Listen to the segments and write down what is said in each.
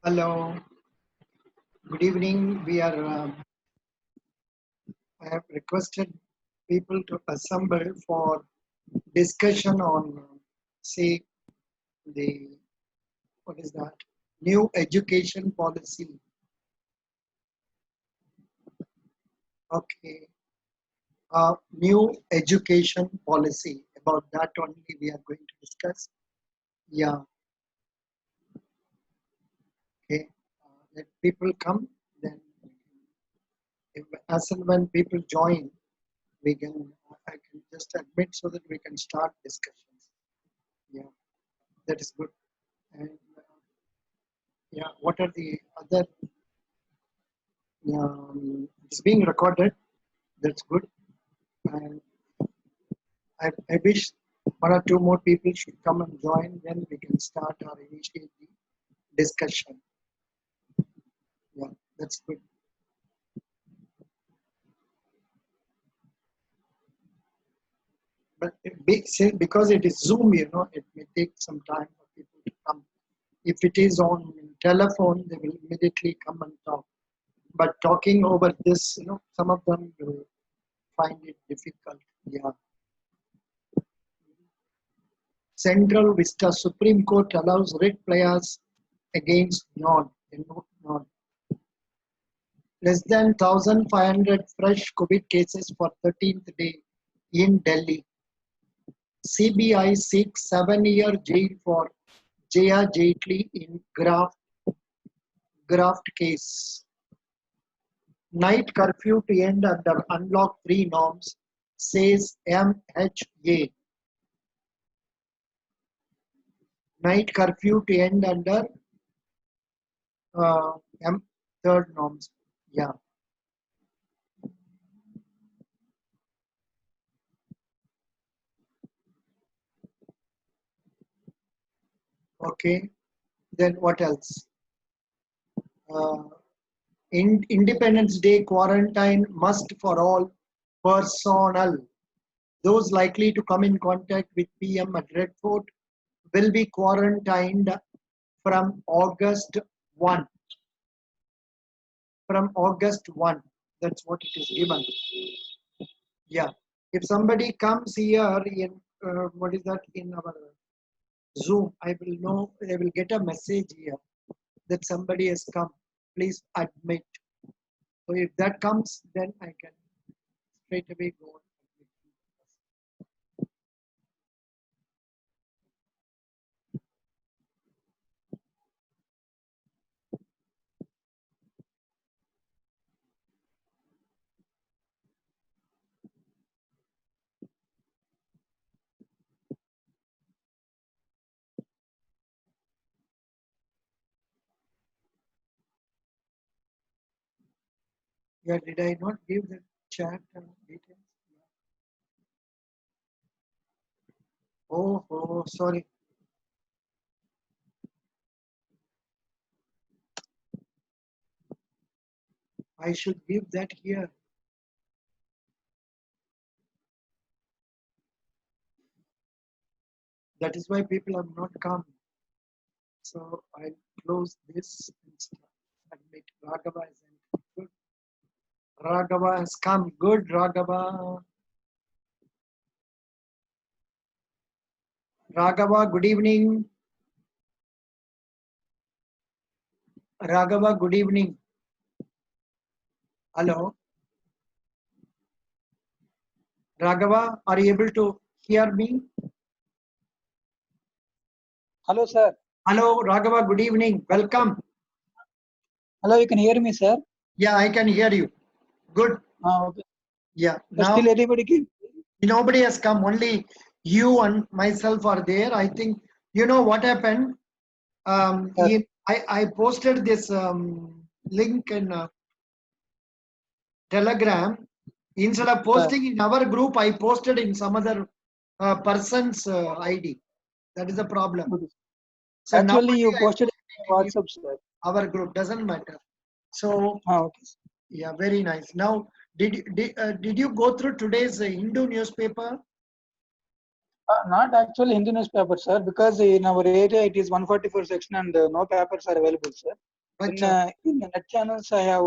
Hello, good evening. I have requested people to assemble for discussion on, say, the, what is that? New education policy. Okay. New education policy. About that only we are going to discuss. Yeah. Okay. Let people come. Then, as and when people join, I can just admit so that we can start discussions. Yeah, that is good. And yeah, what are the other? It's being recorded. That's good. And I wish one or two more people should come and join. Then we can start or initiate the discussion. Yeah, that's good. But because it is Zoom, it may take some time for people to come. If it is on telephone, they will immediately come and talk. But talking over this, some of them will find it difficult. Yeah. Central Vista Supreme Court allows writ players against Nod. Nod. Less than 1,500 fresh COVID cases for 13th day in Delhi. CBI seeks 7-year jail for Jaya Jaitley in graft case. Night curfew to end under unlock 3 norms, says MHA. Night curfew to end under uh, third norms. Yeah. Okay. Then what else? Uh, Independence Day quarantine must for all personnel. Those likely to come in contact with PM at Red Fort will be quarantined from August 1. From August 1. That's what it is given. Yeah. If somebody comes here in, what is that, in our Zoom, I will get a message here that somebody has come. Please admit. So if that comes, then I can straight away go on. Yeah, did I not give the chat details? Oh, sorry. I should give that here. That is why people have not come. So I'll close this and admit Raghava is in. Good. Raghava has come. Good, Raghava. Raghava, good evening. Raghava, good evening. Hello. Raghava, are you able to hear me? Hello, sir. Hello, Raghava, good evening. Welcome. Hello, you can hear me, sir? Yeah, I can hear you. Good. Okay. Yeah. But Now, still anybody came? nobody has come. Only you and myself are there. I think, you know what happened? Yes. I posted this link in Telegram. Instead of posting in our group, I posted in some other person's ID. That is the problem. Okay. So now Actually, you only I posted in posted WhatsApp, sir. our group. Doesn't matter. So Okay. yeah, very nice. Now, did you go through today's Hindu newspaper? Not actually Hindu newspaper, sir, because in our area it is 144 section and no papers are available, sir. Acha. In the net channels, I have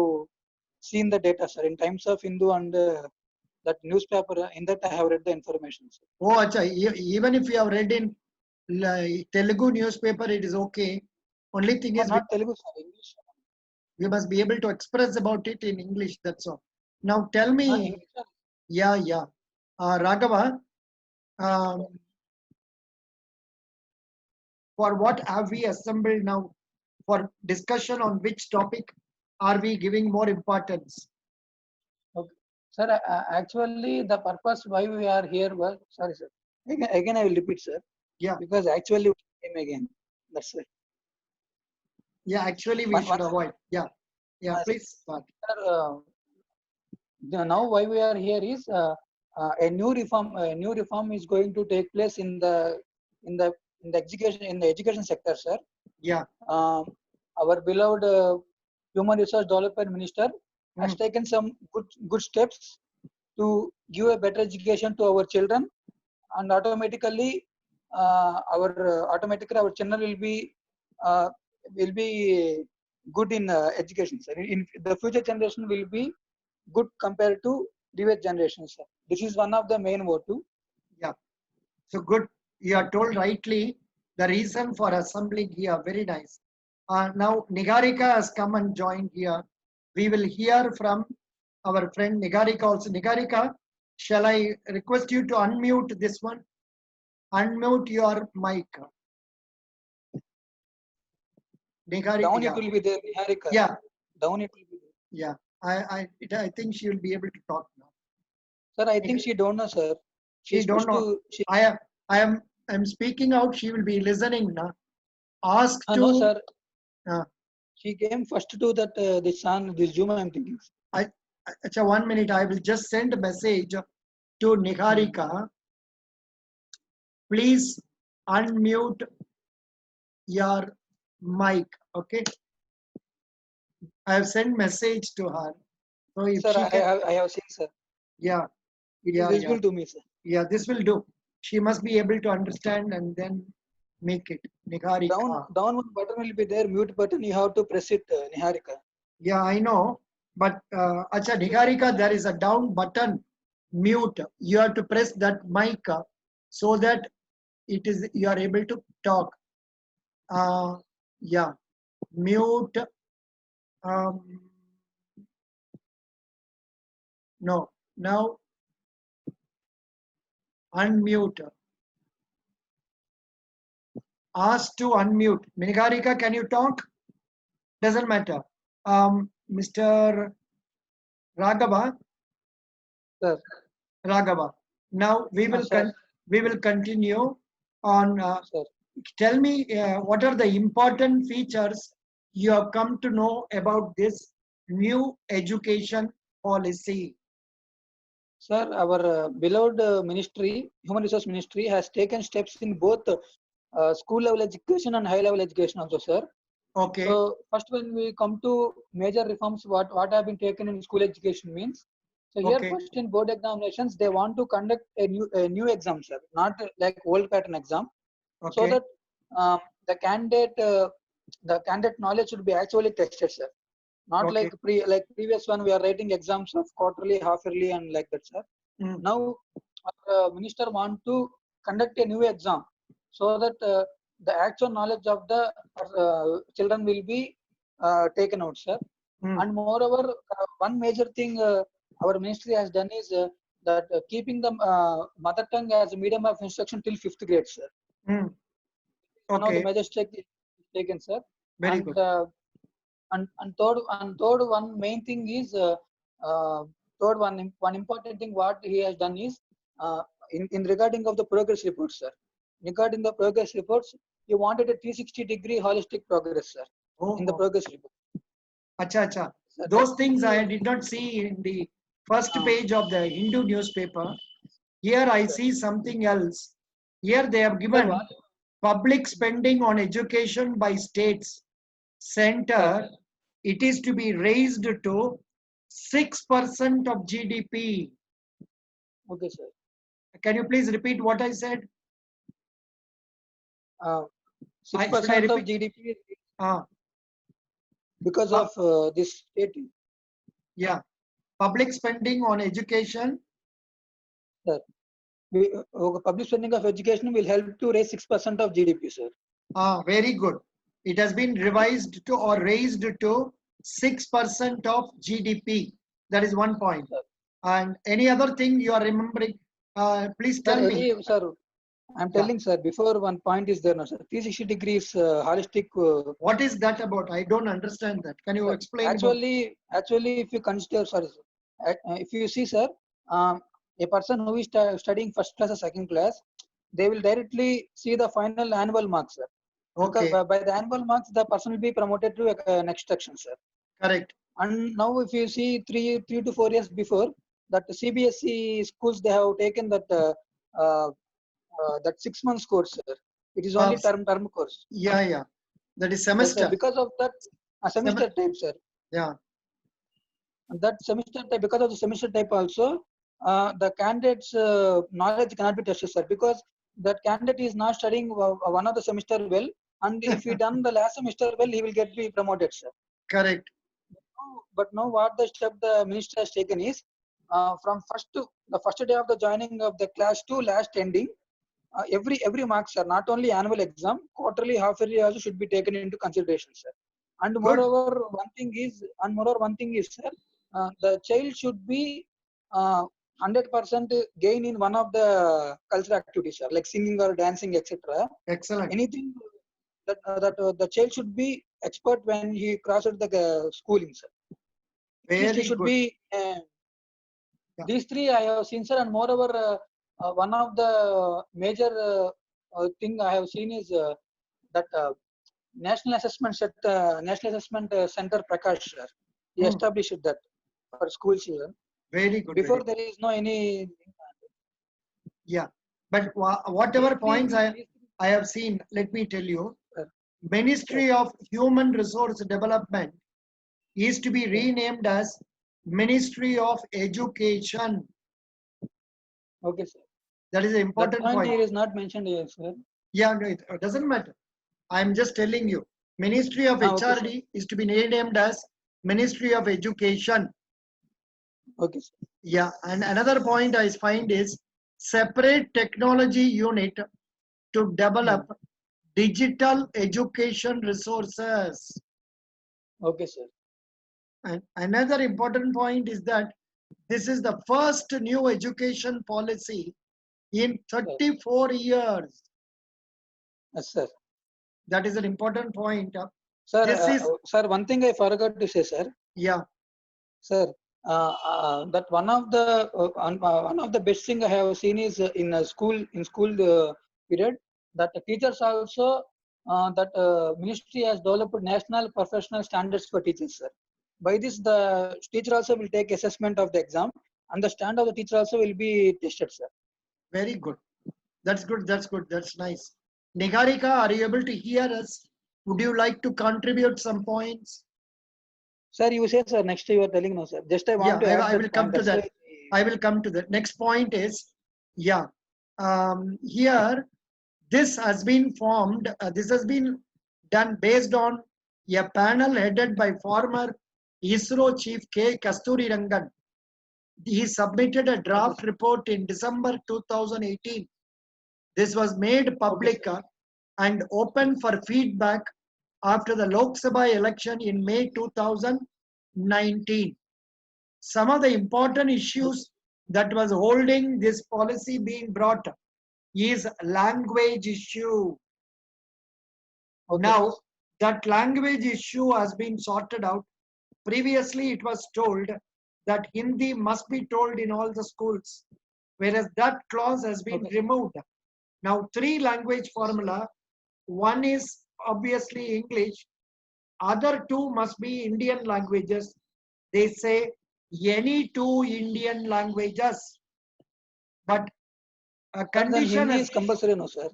seen the data, sir. In Times of Hindu and that newspaper, in that I have read the information, sir. Oh, acha. Even if you have read in Telugu newspaper, it is okay. Only thing No, is not Telugu, sir. English. we must be able to express about it in English. That's all. Now tell me, English, sir. yeah. Raghava, um, for what have we assembled now? For discussion on which topic are we giving more importance? Okay. Sir, actually, the purpose why we are here was, sorry, sir. Again, I will repeat, sir. Yeah. Because actually, we came again. That's it. Yeah, actually, we should avoid. Yeah. Please start. Sir, now why we are here is a new reform. A new reform is going to take place in the education sector, sir. Yeah. Our beloved Human Resource Development Minister has taken some good steps to give a better education to our children, and automatically our children will be good in education, sir. In the future generation will be good compared to previous generations, sir. This is one of the main motive. Yeah. So good. You are told rightly the reason for assembling here. Very nice. Now Nigarika has come and joined here. We will hear from our friend Nigarika also. Nigarika, shall I request you to unmute this one? Unmute your mic. Nigarika. Down it will be there, Niharika. Yeah. Down it will be there. Yeah. I think she will be able to talk now. Sir, I think she don't know, sir. She don't know. I'm speaking out. She will be listening now. Ask to. No, sir. She came first to that this Zoom. I'm thinking. Achha, 1 minute. I will just send a message to Niharika. Please unmute your mic. Okay. I have sent message to her. So if sir, she can, I have seen, sir. Yeah. It is visible to me, sir. Yeah, this will do. She must be able to understand and then make it. Niharika. Down one button will be there, mute button. You have to press it, Niharika. Yeah, I know. But Acha Niharika, there is a down button, mute. You have to press that mic so that you are able to talk. Yeah, mute. No, now unmute. Ask to unmute. Niharika, can you talk? Doesn't matter. Mr. Raghava. Sir. Raghava. Now we will continue on. Tell me what are the important features you have come to know about this new education policy. Sir, our beloved ministry, Human Resource Ministry, has taken steps in both school level education and high level education also, sir. Okay. So first, when we come to major reforms, what have been taken in school education means. So here, first in board examinations, they want to conduct a new exam, sir, not like old pattern exam, so that the candidate knowledge should be actually tested, sir. Not like previous one, we are writing exams of quarterly, half yearly, and like that, sir. Now, our minister want to conduct a new exam so that the actual knowledge of the children will be taken out, sir. And moreover, one major thing our ministry has done is that keeping the mother tongue as a medium of instruction till 5th grade, sir. One of the major steps taken, sir. Very good. And third one main thing is one important thing what he has done is in regarding of the progress reports, sir. Regarding the progress reports, he wanted a 360-degree holistic progress, sir, in the progress report. Acha. Sir, those things I did not see in the first page of the Hindu newspaper. Here I see something else. Here they have given public spending on education by states center. It is to be raised to 6% of GDP. Okay, sir. Can you please repeat what I said? 6% of GDP. because of this state. Yeah. Public spending on education. Sir, public spending of education will help to raise 6% of GDP, sir. Very good. It has been revised to or raised to 6% of GDP. That is one point. Sir. And any other thing you are remembering? Please tell me. Sir, I'm telling, sir, before one point is there, no, sir. 360 degrees holistic. What is that about? I don't understand that. Can you sir, explain? Actually, if you consider, sorry, sir, if you see, sir, a person who is studying first class or second class, they will directly see the final annual marks, sir. Okay. Because by the annual marks, the person will be promoted to next section, sir. Correct. And now, if you see 3 to 4 years before, that CBSE schools, they have taken that that 6 months course, sir. It is only term course. Yeah. That is semester. Yes, because of that semester type, sir. Yeah. And that semester type, because of the semester type also, the candidate's knowledge cannot be tested, sir, because that candidate is not studying one of the semester well, and if he done the last semester well, he will be promoted, sir. Correct. But now what the step the minister has taken is, from the first day of the joining of the class to last ending, every marks, sir, not only annual exam, quarterly, half yearly also should be taken into consideration, sir. And moreover, one thing is, sir, the child should be 100% gain in one of the cultural activities, sir, like singing or dancing, etc. Excellent. Anything that the child should be expert when he crosses the schooling, sir. Very should good. Be these three I have seen, sir, and moreover, one of the major thing I have seen is that National Assessment Center Prakash, sir. He established that for school children. Very good. Before there is no any. Yeah, but whatever points I have seen, let me tell you, Ministry of Human Resource Development is to be renamed as Ministry of Education. Okay, sir. That is an important point. Here is not mentioned here, sir. Yeah, no, it doesn't matter. I'm just telling you. Ministry of HRD okay, is to be renamed as Ministry of Education. Okay, sir. Yeah, and another point I find is separate technology unit to develop digital education resources. Okay, sir. And another important point is that this is the first new education policy in 34 years. Yes, sir. That is an important point. Sir, sir, one thing I forgot to say, sir. Yeah. Sir, that one of the best thing I have seen is in school period, that the teachers also that ministry has developed national professional standards for teachers, sir. By this, the teacher also will take assessment of the exam, and the stand of the teacher also will be tested, sir. Very good. That's good. That's good. That's nice. Nigarika, are you able to hear us? Would you like to contribute some points? Sir, you say, sir, next you are telling now, sir. Just I want to add I will come to that. I will come to that. Next point is, here, this has been formed, this has been done based on a panel headed by former ISRO chief K. Kasturirangan. He submitted a draft report in December 2018. This was made public and open for feedback after the Lok Sabha election in May 2019. Some of the important issues that was holding this policy being brought up is language issue. Now, that language issue has been sorted out. Previously, it was told that Hindi must be told in all the schools, whereas that clause has been removed. Now, 3 language formula. One is obviously English. Other 2 must be Indian languages. They say any 2 Indian languages. But a condition Hindi is compulsory, no, sir?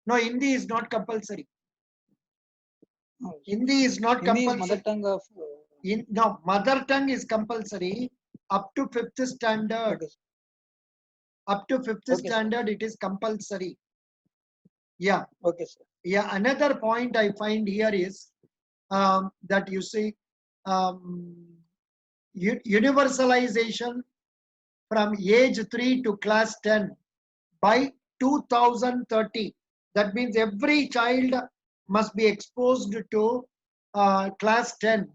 No, Hindi is not compulsory. Hindi is not Hindi compulsory. Is mother tongue of. No, mother tongue is compulsory up to 5th standard. Up to 5th standard, it is compulsory. Yeah. Okay, sir. Yeah. Another point I find here is that you see universalization from age 3 to class 10 by 2030. That means every child must be exposed to class 10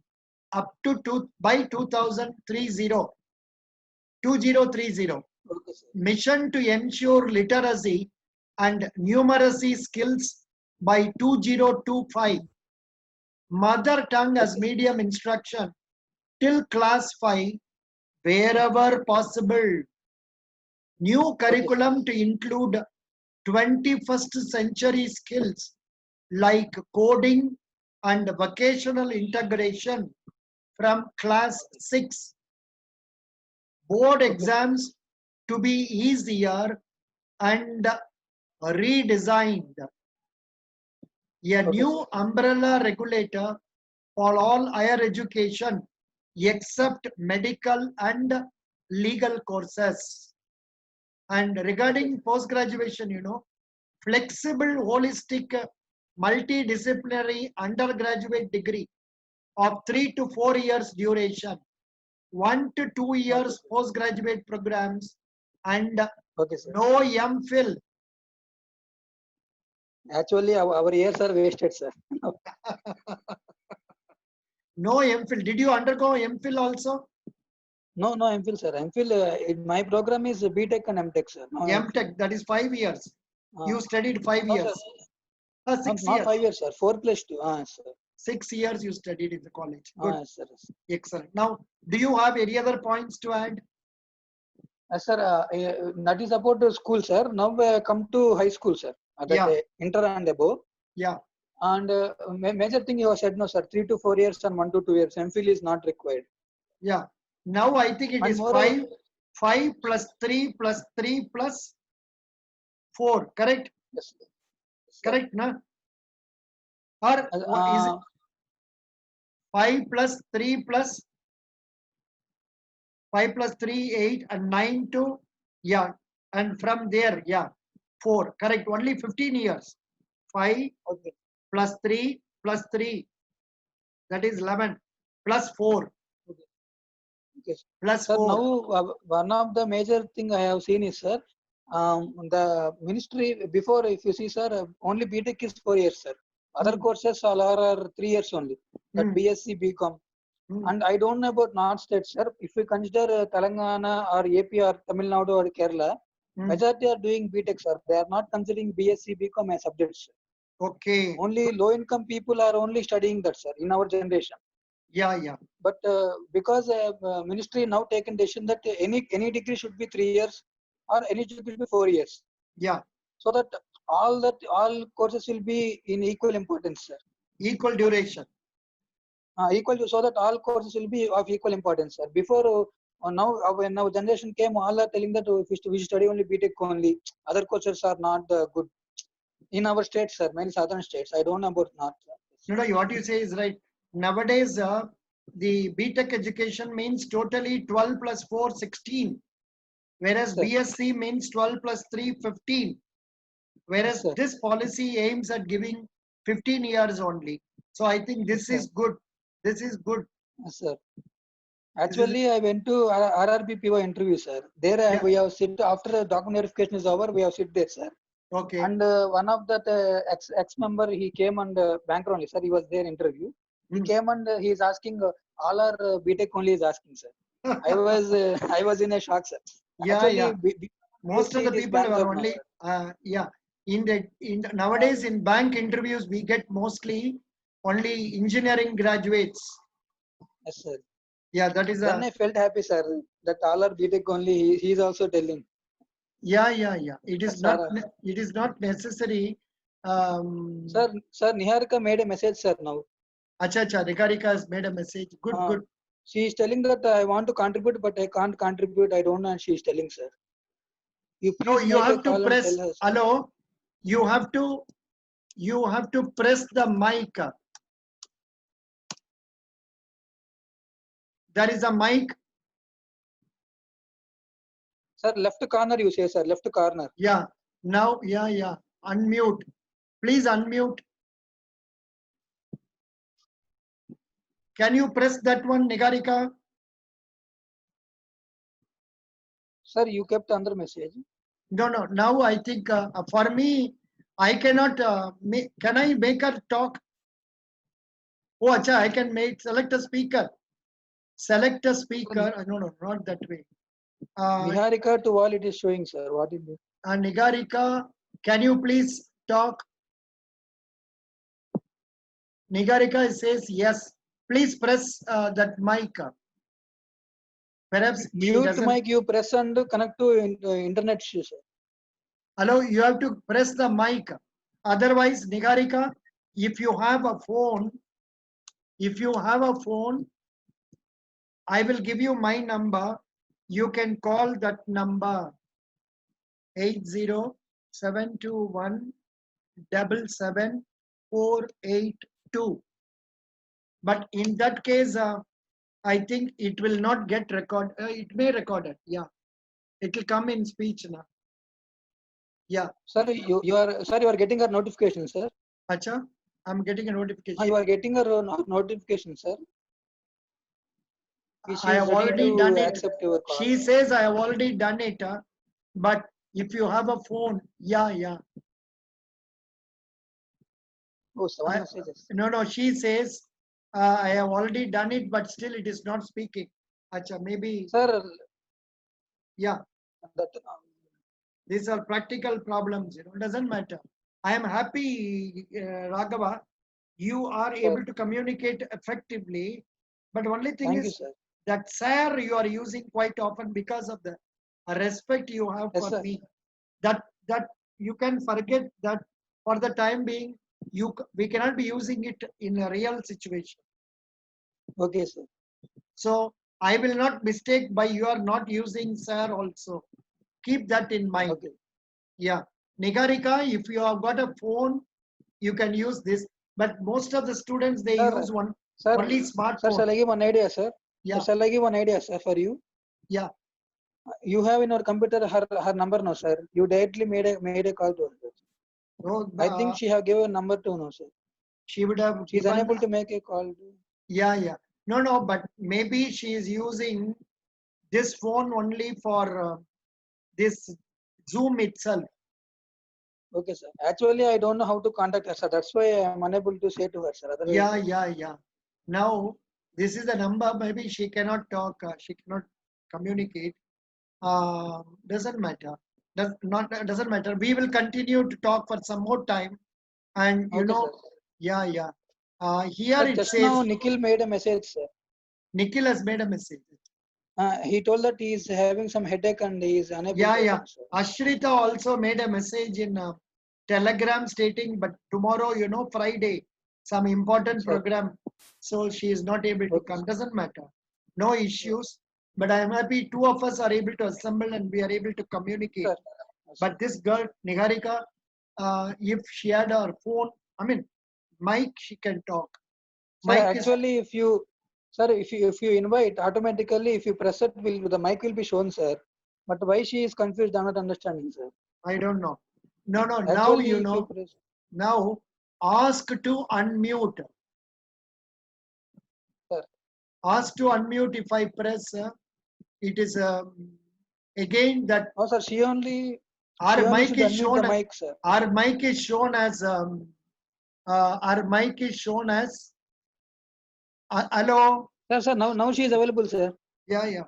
up to by 2030. Okay, sir. Mission to ensure literacy and numeracy skills by 2025. Mother tongue as medium instruction till class 5 wherever possible. New Okay, sir. curriculum to include 21st century skills like coding and vocational integration from class 6. Board Okay, sir. exams to be easier and redesigned. A Okay, new sir. umbrella regulator for all higher education except medical and legal courses. And Okay, regarding post graduation, flexible, holistic, multidisciplinary undergraduate degree of 3 to 4 years duration, 1 to 2 okay, years sir. postgraduate programs, and Okay, sir. no MPhil. Actually, our years are wasted, sir. No MPhil. Did you undergo MPhil also? No, no MPhil, sir. MPhil, my program is BTech and MTech, sir. No MPhil. MTech, that is 5 years. Uh, You studied 5 no, sir. years. Not 6 not years. 5 years, sir. 4+2. Sir. 6 years you studied in the college. Good. Yes, sir. Yes. Excellent. Now, do you have any other points to add? Sir, that is about the school, sir. Now come to high school, sir. That Yeah. inter and above. Yeah. And major thing you have said, no, sir. 3 to 4 years and 1 to 2 years. MPhil is not required. Yeah. Now I think it And is moreover, 5 plus 3 plus 3 plus 4. Correct? yes, sir. Correct, na? Or is it 5 plus 3 plus 5 plus 3, 8 and 9 to, yeah. And from there, yeah, 4. Correct. Only 15 years. 5 okay. plus 3 plus 3. That is 11. Plus 4. Okay. Yes. Plus Sir, 4. now one of the major thing I have seen is, sir, the ministry before, if you see, sir, only BTech is 4 years, sir. Other courses all are 3 years only. That BSc, BCom. And I don't know about North states, sir. If we consider Telangana or AP or Tamil Nadu or Kerala, majority are doing BTech, sir. They are not considering BSc, BCom as subjects, sir. Okay. Only low income people are only studying that, sir, in our generation. Yeah, yeah. But because ministry now taken decision that any degree should be 3 years or any degree should be 4 years. Yeah. So that all courses will be in equal importance, sir. Equal duration. So that all courses will be of equal importance, sir. Before now, when our generation came, all are telling that we should study only BTech only. Other courses are not good in our states, sir. Many southern states. I don't know about North. No, what you say is right. Nowadays, the BTech education means totally 12 plus 4, 16. Whereas Yes, BSc means 12 plus 3, 15. Whereas yes, this policy aims at giving 15 years only. So I think this is good. This is good. Yes, sir. Actually, I went to RRB PO interview, sir. There we have sit after the document verification is over. We have sit there, sir. Okay. And one of that ex member, he came and banker only, sir. He was there interview. He came and he is asking all our BTech only is asking, sir. I was in a shock, sir. Yeah, Actually, yeah. Most of the people are only yeah. Nowadays in bank interviews we get mostly only engineering graduates. Yes, sir. Yeah, that is then I felt happy, sir, that all are BTech only. He is also telling. Yeah. It is not necessary. Sir, Niharika made a message, sir, now. Acha, Niharika has made a message. Good. She is telling that I want to contribute, but I can't contribute. I don't know. And she is telling, sir. You have to press. Hello. You have to press the mic. There is a mic. Sir, left corner you say, sir. Left corner. Yeah. Now, yeah. Unmute. Please unmute. Can you press that one, Nigarika? Sir, you kept another message. No, no. Now I think for me, I cannot. Can I make her talk? Oh, acha, I can select a speaker. Select a speaker. No, no, not that way. Niharika to all it is showing, sir. What is it? Nigarika, can you please talk? Nigarika says yes. Please press that mic. Perhaps she Mute doesn't. mic you press and connect to internet, sir. Hello, you have to press the mic. Otherwise, Nigarika, if you have a phone, I will give you my number. You can call that number 8072177482. But in that case, I think it will not get recorded. It may record it. Yeah, it will come in speech now. Yeah. Sir, you are getting a notification, sir. Acha, I'm getting a notification. You are getting a notification, sir. I have already done it. Accept your call. She says I have already done it. But if you have a phone, yeah. Oh, 7 messages. No, she says I have already done it, but still it is not speaking. Acha, maybe. Sir, yeah. That, these are practical problems, it doesn't matter. I am happy, Raghava, you are able to communicate effectively, but only thing Thank is you, that sir you are using quite often because of the respect you have yes, for sir. me. That you can forget that for the time being, we cannot be using it in a real situation. Okay, sir. So I will not mistake by you are not using sir also. Keep that in mind. Okay. Yeah. Nigarika, if you have got a phone, you can use this. But most of the students, they use only smartphone. Sir, shall I give one idea, sir? Yeah. Shall I give one idea, sir, for you? Yeah. You have in your computer her number now, sir. You directly made a call to her. No, I think she have given a number to no, sir. She would have. She is unable to make a call. Yeah. No, but maybe she is using this phone only for this Zoom itself. Okay, sir. Actually, I don't know how to contact her, sir. That's why I am unable to say to her, sir. Otherwise, yeah. Now, this is the number. Maybe she cannot talk. She cannot communicate. Doesn't matter. Doesn't matter. We will continue to talk for some more time. And you know, sir. Yeah. Here sir, it just says. Now, Nikhil made a message, sir. Nikhil has made a message. He told that he is having some headache and he is unable to answer. Ashrita also made a message in Telegram stating, but tomorrow, Friday, some important program. So she is not able to come. Doesn't matter. No issues. But I am happy two of us are able to assemble and we are able to communicate. But this girl, Niharika, if she had her phone, mic, she can talk. Sir, actually, if you invite, automatically, if you press it, the mic will be shown, sir. But why she is confused, I'm not understanding, sir. I don't know. No. Actually, now now ask to unmute. Sir. Ask to unmute. If I press, it is again that. Oh, sir, she only. Our mic is shown. Mic, sir. Our mic is shown as. Our mic is shown as. Hello. Sir. Now she is available, sir. Yeah.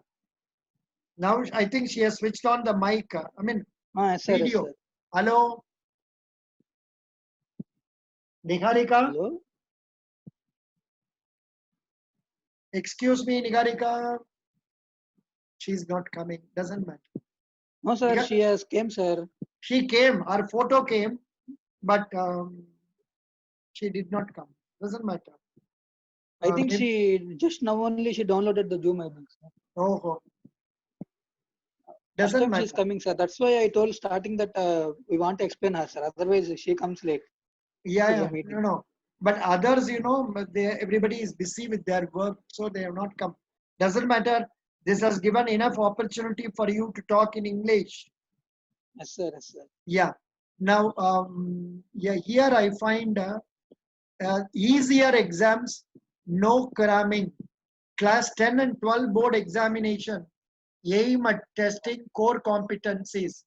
Now I think she has switched on the mic. Sir, video. yes, sir. Hello. Niharika. Hello. Excuse me, Niharika. She's not coming. Doesn't matter. No, sir. She has came, sir. She came. Her photo came, but she did not come. Doesn't matter. I think she just now only she downloaded the Zoom. I think, sir. Oh. Doesn't matter. She's coming, sir. That's why I told starting that we want to explain her, sir. Otherwise, she comes late. Yeah. No. But others, everybody is busy with their work, so they have not come. Doesn't matter. This has given enough opportunity for you to talk in English. Yes, sir. Yeah. Now, here I find easier exams no cramming. Class 10 and 12 board examination aim at testing core competencies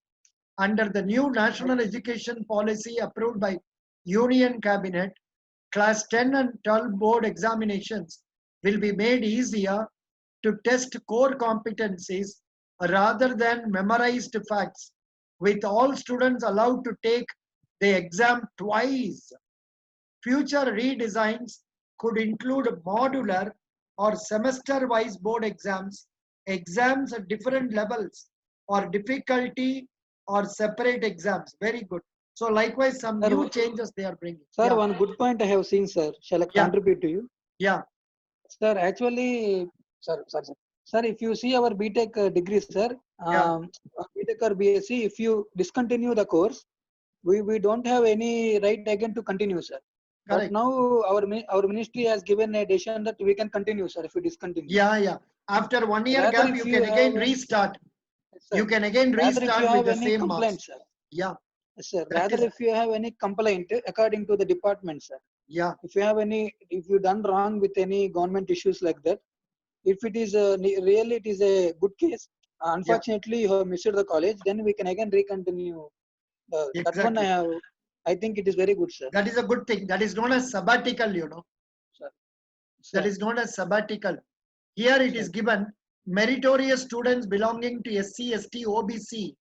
under the new national education policy approved by Union Cabinet. Class 10 and 12 board examinations will be made easier to test core competencies rather than memorized facts, with all students allowed to take the exam twice. Future redesigns could include modular or semester-wise board exams, exams at different levels or difficulty or separate exams. Very good. So likewise, some Sir, new changes they are bringing. Sir, Yeah. one good point I have seen, sir. Shall I Yeah. contribute to you? Yeah. Sir, actually, sir, if you see our BTech degree, sir, Yeah. BTech or BSc, if you discontinue the course, we don't have any right again to continue, sir. But Correct. now our ministry has given a decision that we can continue, sir, if we discontinue. Yeah, yeah. After 1 year Rather, gap, you can again restart. Sir, You can again rather if you restart with have the any same complaint, marks. sir. Yeah. Yes, sir. That Rather, is, if you have any complaint according to the department, sir. yeah. If you have any, if you done wrong with any government issues like that, if it is really it is a good case, unfortunately you have missed the college, then we can again recontinue. That one Exactly. I think it is very good, sir. That is a good thing. That is known as sabbatical, you know. Sir. That is known as sabbatical. Here it is given meritorious students belonging to SC, ST, OBC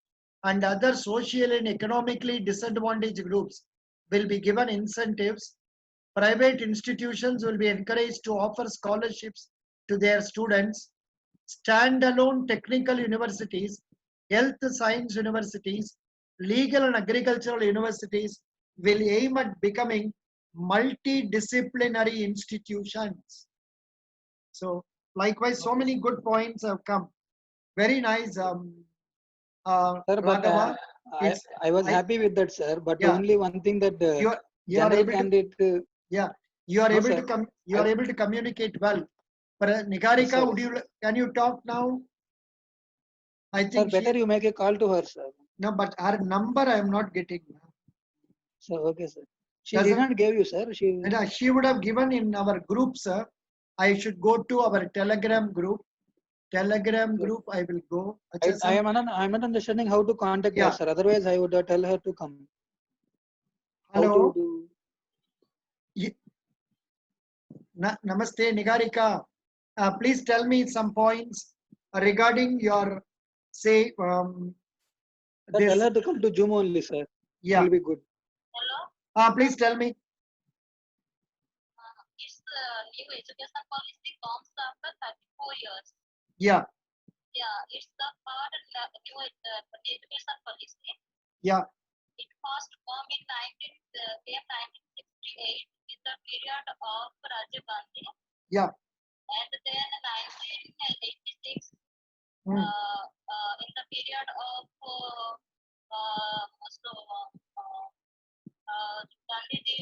and other socially and economically disadvantaged groups will be given incentives. Private institutions will be encouraged to offer scholarships to their students. Standalone technical universities, health science universities, legal and agricultural universities will aim at becoming multidisciplinary institutions. So likewise, so many good points have come. Very nice, Sir, but Raghava. I was happy with that, sir. But Yeah. only one thing that you are general able candidate. yeah, you are No, able sir. to come. You are able to communicate well. But Nigarika, Yes, would you? Can you talk now? I Sir, think better she. you make a call to her, sir. No, but her number I am not getting. So okay, sir. She did not give you, sir. She would have given in our group, sir. I should go to our Telegram group. Telegram group, I will go. I'm not understanding how to contact her, sir. Otherwise, I would tell her to come. Hello. Namaste, Nigarika. Please tell me some points regarding your, say, this. Tell her to come to Zoom only, sir. Yeah. It will be good. Hello. Please tell me. It's new education policy comes after 34 years. Yeah. Yeah, it's the part of new education policy. Yeah. It first come in 1968 in the period of Rajiv Gandhi. Yeah. And then 1986 in the period of Gandhiji.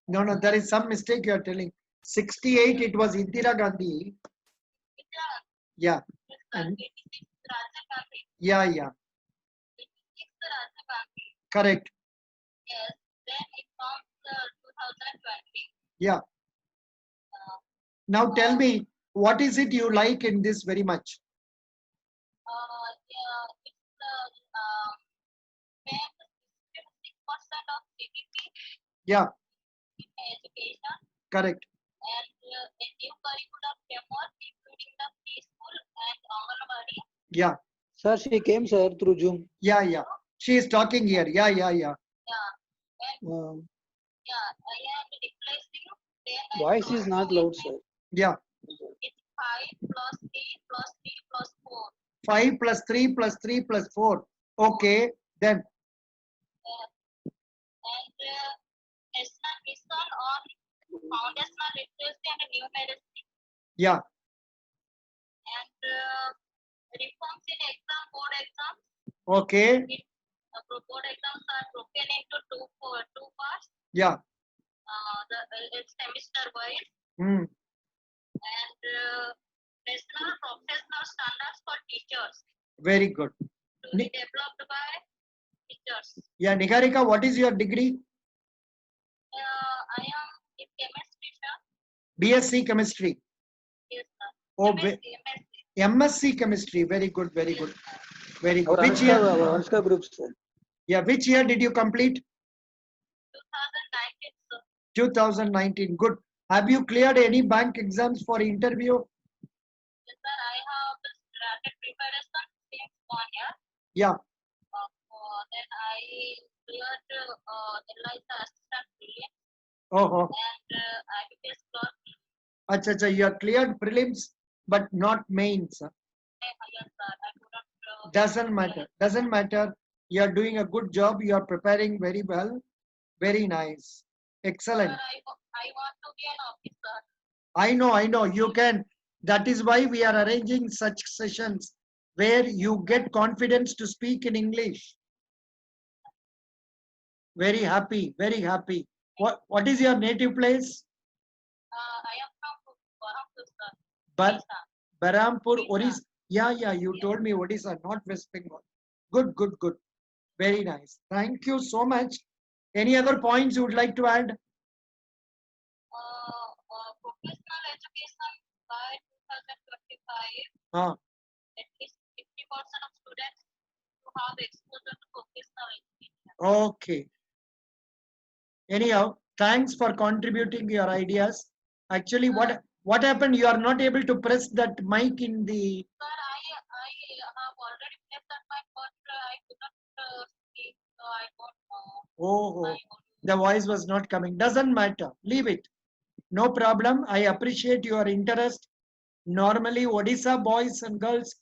No, there is some mistake you are telling. 68, it was Indira Gandhi. Yeah. And yeah. 86 Rajiv Gandhi. Correct. Yes. Then it comes 2020. Yeah. Now tell me, what is it you like in this very much? It's 6% of GDP. Yeah. In education. Correct. And a new curriculum framework, including the preschool and Anganwadi. Yeah. Sir, she came, sir, through Zoom. Yeah. She is talking here. Yeah. Yeah. And, yeah. I am replacing 10. Voice is not loud, sir. Yeah. It's 5 plus 3 plus 3 plus 4. 5 plus 3 plus 3 plus 4. Okay, then. And national mission on foundational literacy and numeracy. Yeah. And reforms in board exams. Okay. Board exams are broken into two parts. Yeah. It's semester wise. And national professional standards for teachers. Very good. To be developed by teachers. Yeah, Nigarika, what is your degree? I am a chemistry, sir. BSc chemistry. Yes, sir. Oh, MSc. MSc chemistry. Very good, very good, very Our good. Which year? Anushka groups, sir. Yeah, which year did you complete? 2019, sir. 2019. Good. Have you cleared any bank exams for interview? Yes, sir. I have started preparation since 1 year. Yeah. Then I cleared LIC assistant prelims Oh, and IBPS clerk. acha, you have cleared prelims, but not mains. Yes, sir. I couldn't. Doesn't matter. Doesn't matter. You are doing a good job. You are preparing very well. Very nice. Excellent. Sir, I want to be an officer. I know. You can. That is why we are arranging such sessions where you get confidence to speak in English. Very happy. Very happy. What is your native place? I am from Barampur, sir. But Odisha. Barampur, Odisha. Odisha. Yeah, you told me Odisha, not West Bengal. Good. Very nice. Thank you so much. Any other points you would like to add? Professional education by 2025, Ah, at least 50% of students to have exposure to professional education. okay. Anyhow, thanks for contributing your ideas. Actually, what happened? You are not able to press that mic in the. Sir, I have already placed that my but I could not speak, so I don't know. Oh, the voice was not coming. Doesn't matter. Leave it. No problem. I appreciate your interest. Normally, Odisha boys and girls,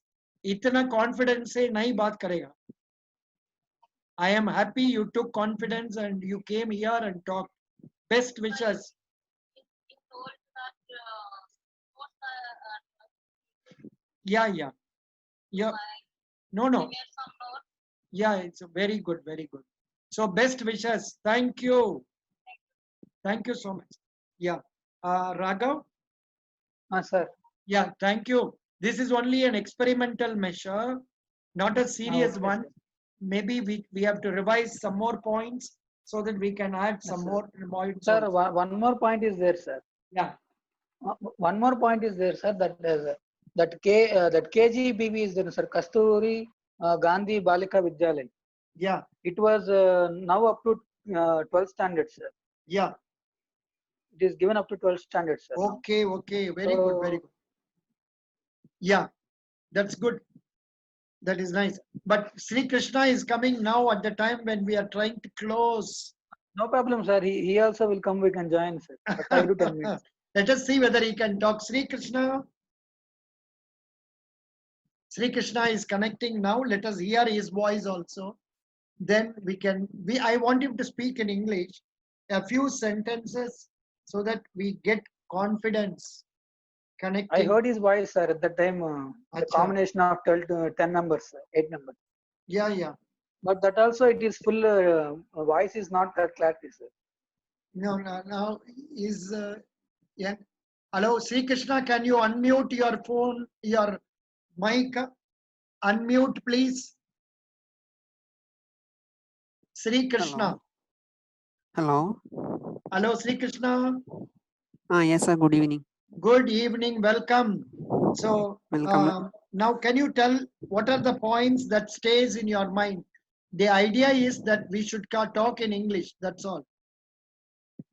इतना confidence से नहीं बात करेगा. I am happy you took confidence and you came here and talked. Best wishes. He told that Yeah. No. some notes. Yeah, it's very good. So best wishes. Thank you. Thank you so much. Yeah. Raghav? Sir. Yeah, thank you. This is only an experimental measure, not a serious Okay, one. sir. Maybe we have to revise some more points so that we can add some Yes, sir. more points. Sir, also. one more point is there, sir. Yeah. One more point is there, sir. That KGBB is there, sir. Kasturi Gandhi Balika Vidyalaya. Yeah. It was now up to 12th standard, sir. Yeah. It is given up to 12th standard, sir. Okay. Very good. Yeah, that's good. That is nice. But Sri Krishna is coming now at the time when we are trying to close. No problem, sir. He also will come. We can join, sir. 5 to 10 minutes. Let us see whether he can talk. Sri Krishna. Sri Krishna is connecting now. Let us hear his voice also. Then we can. I want him to speak in English, a few sentences, so that we get confidence. Connecting. I heard his voice, sir. At that time, the combination of 12 to 10 numbers, 8 numbers. Yeah. But that also it is full. Voice is not that clarity, sir. No. Now is yeah. Hello, Sri Krishna. Can you unmute your phone, your mic? Unmute, please. Sri Krishna. Hello. Hello, Sri Krishna. Yes, sir. Good evening. Good evening. Welcome. So, Welcome. now can you tell what are the points that stays in your mind? The idea is that we should talk in English. That's all.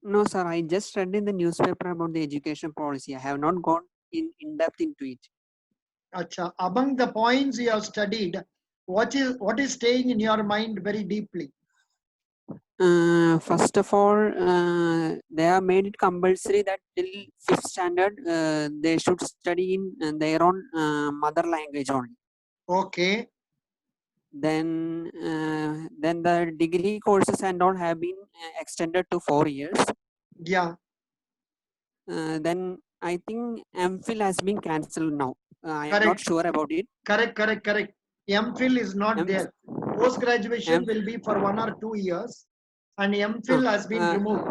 No, sir. I just read in the newspaper about the education policy. I have not gone in depth into it. Acha. Among the points you have studied, what is staying in your mind very deeply? First of all, they have made it compulsory that till 5th standard they should study in their own mother language only. Okay. Then the degree courses and all have been extended to 4 years. Yeah. Then I think MPhil has been cancelled now. I am not sure about it. Correct. MPhil is not there. Post graduation will be for 1 or 2 years, and MPhil has been removed.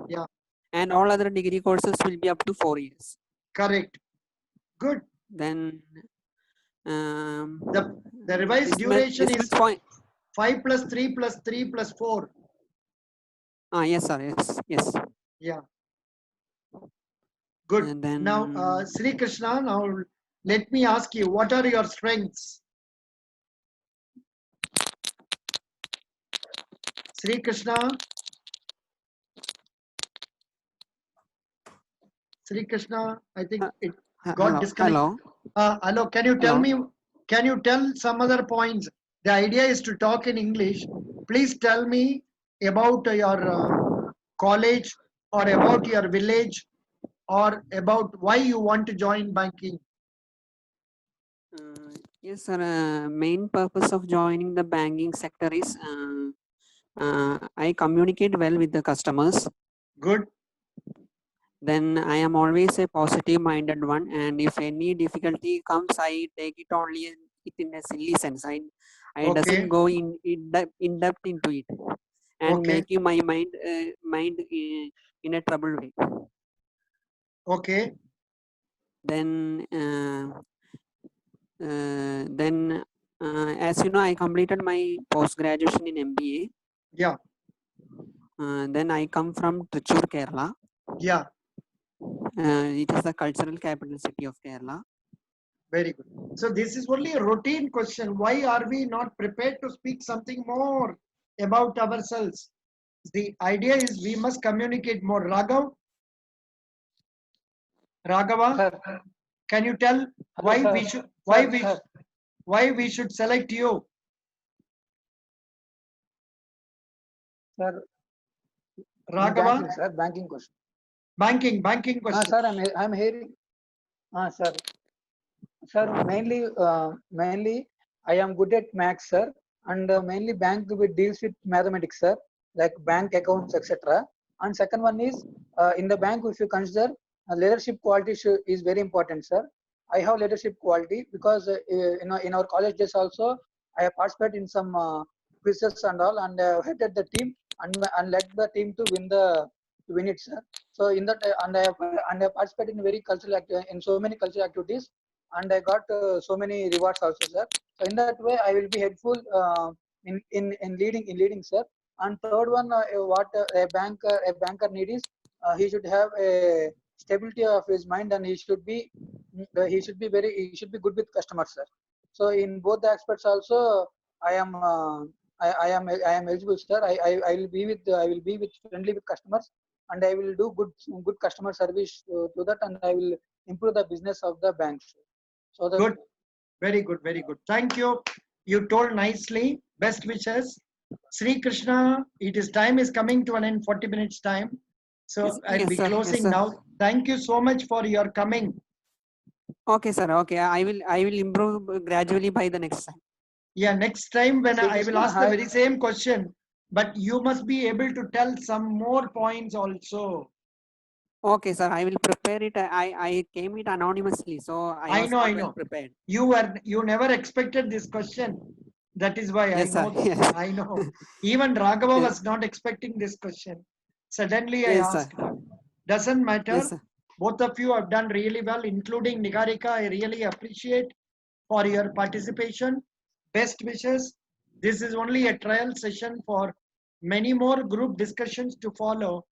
Yeah. And all other degree courses will be up to 4 years. Correct. Good. Then the revised duration is 5 plus 3 plus 3 plus 4. Yes, sir. Yes. Yeah. Good. And then Now, Sri Krishna, now let me ask you, what are your strengths? Sri Krishna? Sri Krishna, I think it got disconnected. Hello, can you tell me, can you tell some other points? The idea is to talk in English. Please tell me about your college or about your village or about why you want to join banking. Yes, sir. Main purpose of joining the banking sector is I communicate well with the customers. Good. Then I am always a positive minded one, and if any difficulty comes, I take it only in a silly sense. I Okay. doesn't go in depth into it and Okay. making my mind in a troubled way. Okay. Then as you know, I completed my post graduation in MBA. Yeah. Then I come from Trichur, Kerala. Yeah. It is the cultural capital city of Kerala. Very good. So this is only a routine question. Why are we not prepared to speak something more about ourselves? The idea is we must communicate more. Raghav? Raghava? Sir. Can you tell why Hello, we sir. should Sir, why we should select you? Sir, Raghava? banking, sir, banking question. Banking question. Sir, I'm hearing. Sir. Sir, mainly I am good at maths, sir, and mainly bank deals with mathematics, sir, like bank accounts, etc. And second one is in the bank, if you consider leadership quality is very important, sir. I have leadership quality because in our college days also I have participated in some quizzes and all, and headed the team and led the team to win it, sir. So in that and I have participated in very in so many cultural activities, and I got so many rewards also, sir. So in that way, I will be helpful in leading, sir. And third one, what a banker need is he should have a stability of his mind, and he should be good with customers, sir. So in both the aspects also, I am I am eligible, sir. I will be with friendly with customers, and I will do good customer service to that, and I will improve the business of the bank. So that Good. Very good. Very good. Thank you. You told nicely. Best wishes. Sri Krishna, time is coming to an end, 40 minutes time. So Yes, I'll yes, be sir. closing Yes, sir. now. Thank you so much for your coming. Okay, sir. Okay, I will improve gradually by the next time. Yeah, next time when Sri I will Krishna, ask the very same question, but you must be able to tell some more points also. Okay, sir. I will prepare it. I came it anonymously, so I was not well prepared. You never expected this question. That is why Yes, I know. sir. Yes. I know. Even Raghava Yes. was not expecting this question. Suddenly I Yes, sir. asked her. Doesn't matter. Yes, sir. Both of you have done really well, including Nigarika. I really appreciate for your participation. Best wishes. This is only a trial session for many more group discussions to follow.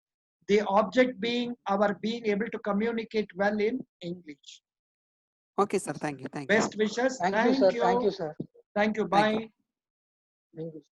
The object being our being able to communicate well in English. Okay, sir. Thank you. Thank you. Best wishes. thank you, sir. Thank you, sir. Thank you. Thank you. Bye. Thank you.